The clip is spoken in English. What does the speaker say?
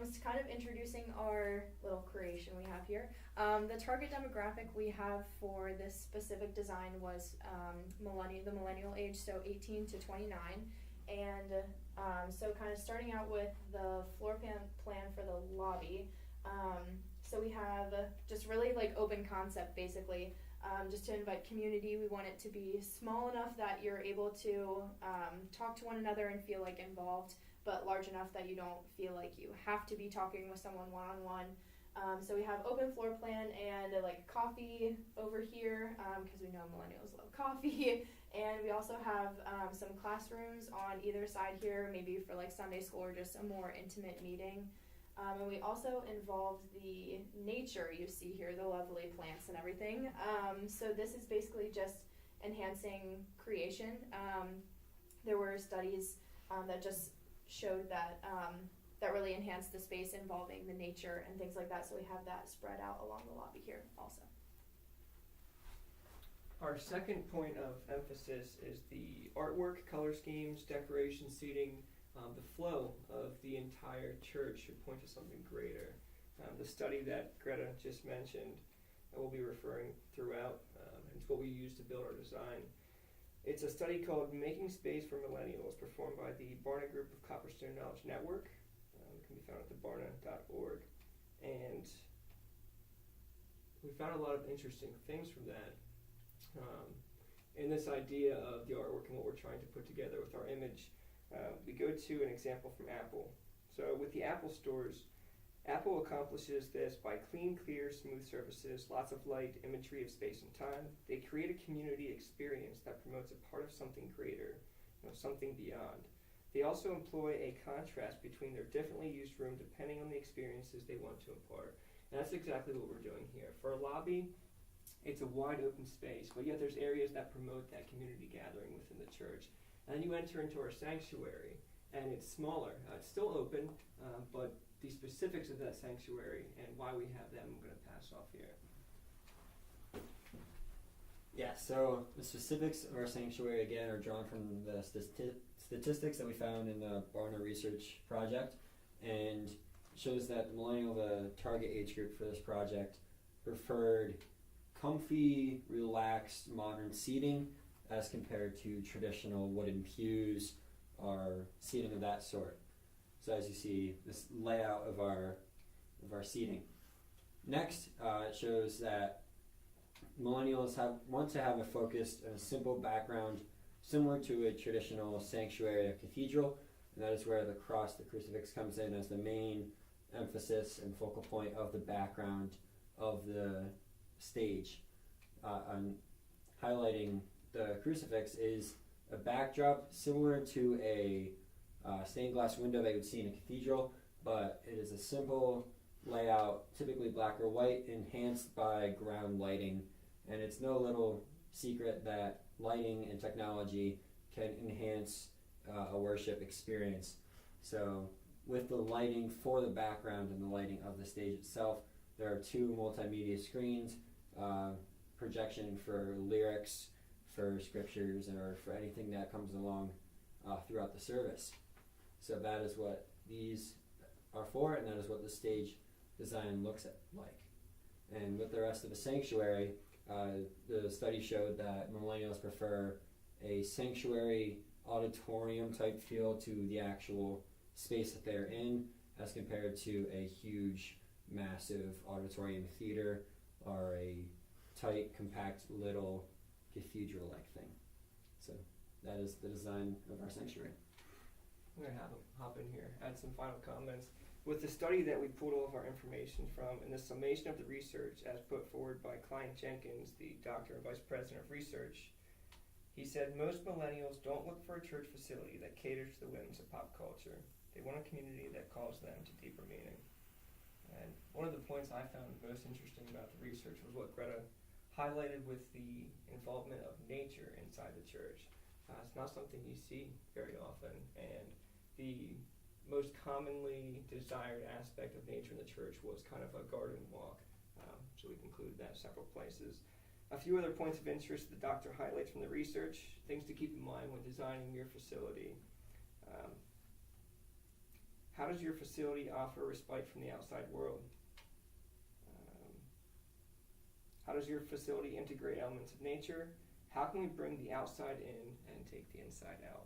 It's kind of introducing our little creation we have here. The target demographic we have for this specific design was the millennial age, so 18 to 29. And so kind of starting out with the floor plan for the lobby. So we have just really like open concept basically. Just to invite community. We want it to be small enough that you're able to talk to one another and feel like involved, but large enough that you don't feel like you have to be talking with someone one-on-one. So we have open floor plan and like coffee over here because we know millennials love coffee. And we also have some classrooms on either side here, maybe for like Sunday school or just a more intimate meeting. And we also involved the nature you see here, the lovely plants and everything. So this is basically just enhancing creation. There were studies that just showed that that really enhanced the space involving the nature and things like that. So we have that spread out along the lobby here also. Our second point of emphasis is the artwork, color schemes, decoration, seating. The flow of the entire church should point to something greater. The study that Greta just mentioned, we'll be referring throughout, and it's what we use to build our design. It's a study called Making Space for Millennials, performed by the Barna Group of Copperstone Knowledge Network. It can be found at thebarna.org. And we found a lot of interesting things from that. In this idea of the artwork and what we're trying to put together with our image. We go to an example from Apple. So with the Apple stores, Apple accomplishes this by clean, clear, smooth surfaces, lots of light, imagery of space and time. They create a community experience that promotes a part of something greater, something beyond. They also employ a contrast between their differently used room depending on the experiences they want to impart. And that's exactly what we're doing here. For a lobby, it's a wide open space, but yet there's areas that promote that community gathering within the church. And then you enter into our sanctuary, and it's smaller. It's still open, but the specifics of that sanctuary and why we have them, I'm going to pass off here. Yeah, so the specifics of our sanctuary, again, are drawn from the statistics that we found in the Barna Research Project, and shows that the target age group for this project, preferred comfy, relaxed, modern seating as compared to traditional wooden pews or seating of that sort. So as you see, this layout of our seating. Next, it shows that millennials want to have a focused and a simple background similar to a traditional sanctuary or cathedral, and that is where the cross, the crucifix, comes in as the main emphasis and focal point of the background of the stage. Highlighting the crucifix is a backdrop similar to a stained glass window that you would see in a cathedral, but it is a simple layout, typically black or white, enhanced by ground lighting. And it's no little secret that lighting and technology can enhance a worship experience. So with the lighting for the background and the lighting of the stage itself, there are two multimedia screens, projection for lyrics, for scriptures, or for anything that comes along throughout the service. So that is what these are for, and that is what the stage design looks like. And with the rest of the sanctuary, the study showed that millennials prefer a sanctuary auditorium type feel to the actual space that they're in as compared to a huge, massive auditorium theater or a tight, compact, little cathedral-like thing. So that is the design of our sanctuary. I'm going to hop in here, add some final comments. With the study that we pulled all of our information from and the summation of the research as put forward by Klein Jenkins, the Doctor and Vice President of Research, he said most millennials don't look for a church facility that caters to the whims of pop culture. They want a community that calls them to deeper meaning. And one of the points I found most interesting about the research was what Greta highlighted with the involvement of nature inside the church. It's not something you see very often, and the most commonly desired aspect of nature in the church was kind of a garden walk. So we've included that several places. A few other points of interest the doctor highlights from the research, things to keep in mind when designing your facility. How to does your facility offer respite from the outside world? How does your facility integrate elements of nature? How can we bring the outside in and take the inside out?